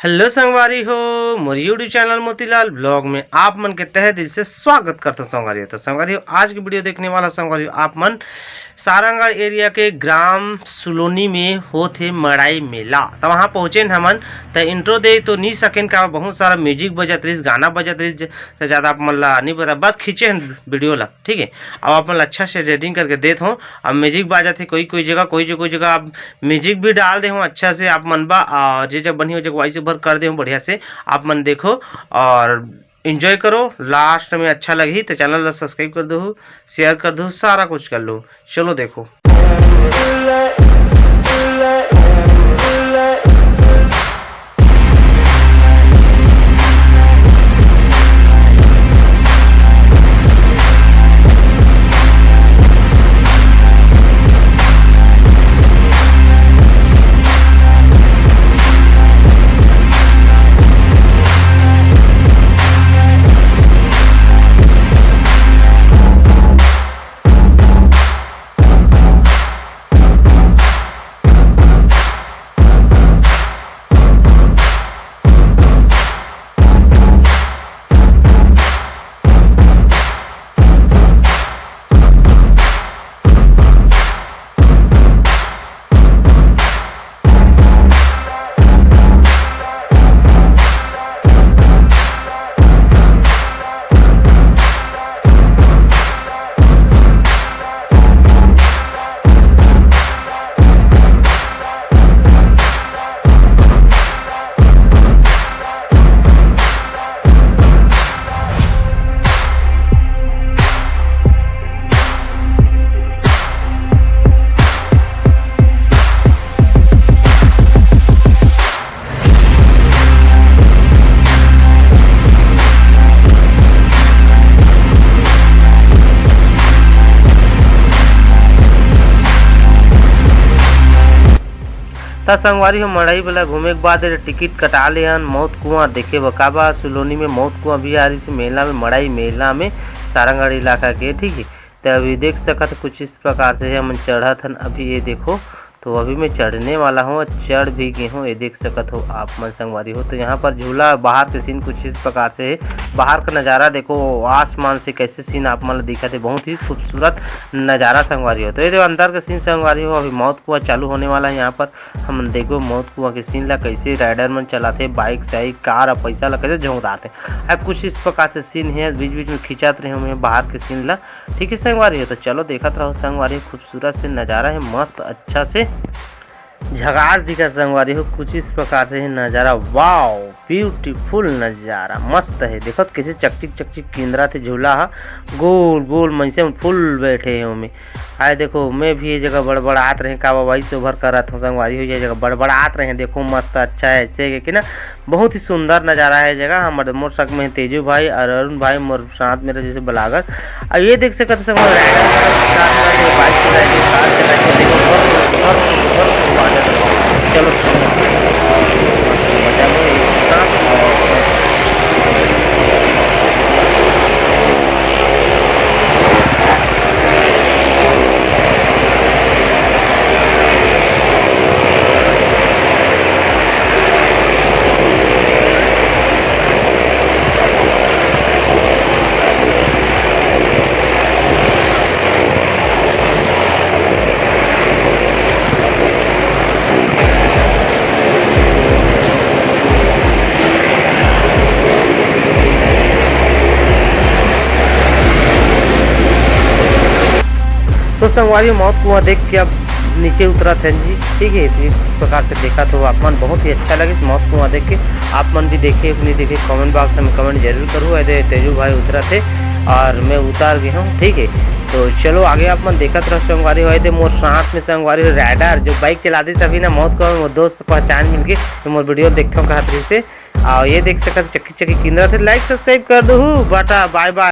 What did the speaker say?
Hello संगवारी हो, मोर YouTube channel Motilal blog में आप मन के तहे दिल से स्वागत करता हूँ। संगवारी हो तो संगवारी हो आज की वीडियो देखने वाला संगवारी हो आप मन सारंगगढ़ एरिया के ग्राम सुलोनी में होते मड़ाई मेला। तो वहाँ पहुँचे हमन तो इंट्रो दे तो नहीं सकें का बहुत सारा म्यूजिक बजत रही, गाना बजत रही, तो ज़्यादा आप मन ला नहीं पता, बस खींचे वीडियो ला, ठीक है। अब आप मन अच्छा से रेडिंग करके देते हो। अब म्यूजिक बाजत है कोई कोई जगह आप म्यूजिक भी डाल दे हो अच्छा से आप मन बा जे जब बनी हो जगह वही से भर कर दे हो बढ़िया से आप मन देखो और एंजॉय करो। लास्ट में अच्छा लगी तो चैनल ला सब्सक्राइब कर दो, शेयर कर दो, सारा कुछ कर लो। चलो देखो। संगवारी हो मड़ाई वाला घूमे के बाद टिकट कटा ले हन मौत कुआं देखे बकाबा सुलोनी में मौत कुआं भी आ रही थी मेला में, मड़ाई मेला में सारंगगढ़ इलाका के, ठीक है। तो अभी देख सकत कुछ इस प्रकार से हम चढ़त हन। अभी ये देखो तो अभी मैं चढ़ने वाला हूँ, चढ़ भी गई हूँ, ये देख सकत हो आप मन संगवारी हो। तो यहाँ पर झूला बाहर के सीन कुछ इस प्रकार से है। बाहर का नज़ारा देखो, आसमान से कैसे सीन आप मन दिखा थे, बहुत ही खूबसूरत नज़ारा संगवारी हो। तो ये जो अंदर का सीन संगवारी हो, अभी मौत कुआं चालू होने वाला है। यहाँ पर हम देखो मौत कुआं के सीन ला कैसे राइडर मन चलाते, बाइक साइक कार और पैसा ला कैसे झोंकते। अब कुछ इस प्रकार से सीन है, बीच बीच में खिंचात रहे हमें बाहर के सीन ला, ठीक है संगवारी हो। तो चलो देखत रहो संगवारी, खूबसूरत से नज़ारा है, मस्त अच्छा से झगाड़ दिखा संगवारी हो। कुछ इस प्रकार से है नज़ारा, वाओ ब्यूटीफुल नज़ारा, मस्त है। देखो कैसे चकचिक चकचिक केंद्रा थे झूला हा, गोल गोल मनसे में फुल बैठे हैं हमें। आए देखो मैं भी ये जगह बड़बड़ात रहे का वही से उभर कर रहा हूँ संगवारी हो। ये जगह बड़बड़ात रहे, देखो मस्त अच्छा है ऐसे कि ना, बहुत ही सुंदर नज़ारा है जगह। हमारे मोर सक में तेजू भाई और अरुण भाई मोर साथ मेरे जैसे बलागत। और ये देख सकते चलो तो संगवारी मौत कुआं देख के अब नीचे उतरा थे जी, ठीक है। तो इस प्रकार से देखा तो आप मन बहुत ही अच्छा लगे मौत कुआं देख के। आप मन भी देखे नहीं देखे कमेंट बॉक्स में कमेंट जरूर करूँ। ऐसे तेजू भाई उतरा थे और मैं उतार गया हूँ, ठीक है। तो चलो आगे आप मन देखत रहो संगवारी हो। थे मोर साथ में संगवारी हो राइडर जो बाइक चलाती तभी ना मौत कुआं में दोस्त पहचान मिल गई, तो मोर वीडियो देखते हो कहा से। और ये देख सकते चक्की चक्की किंद्रा से लाइक सब्सक्राइब कर दो, बाटा बाय बाय।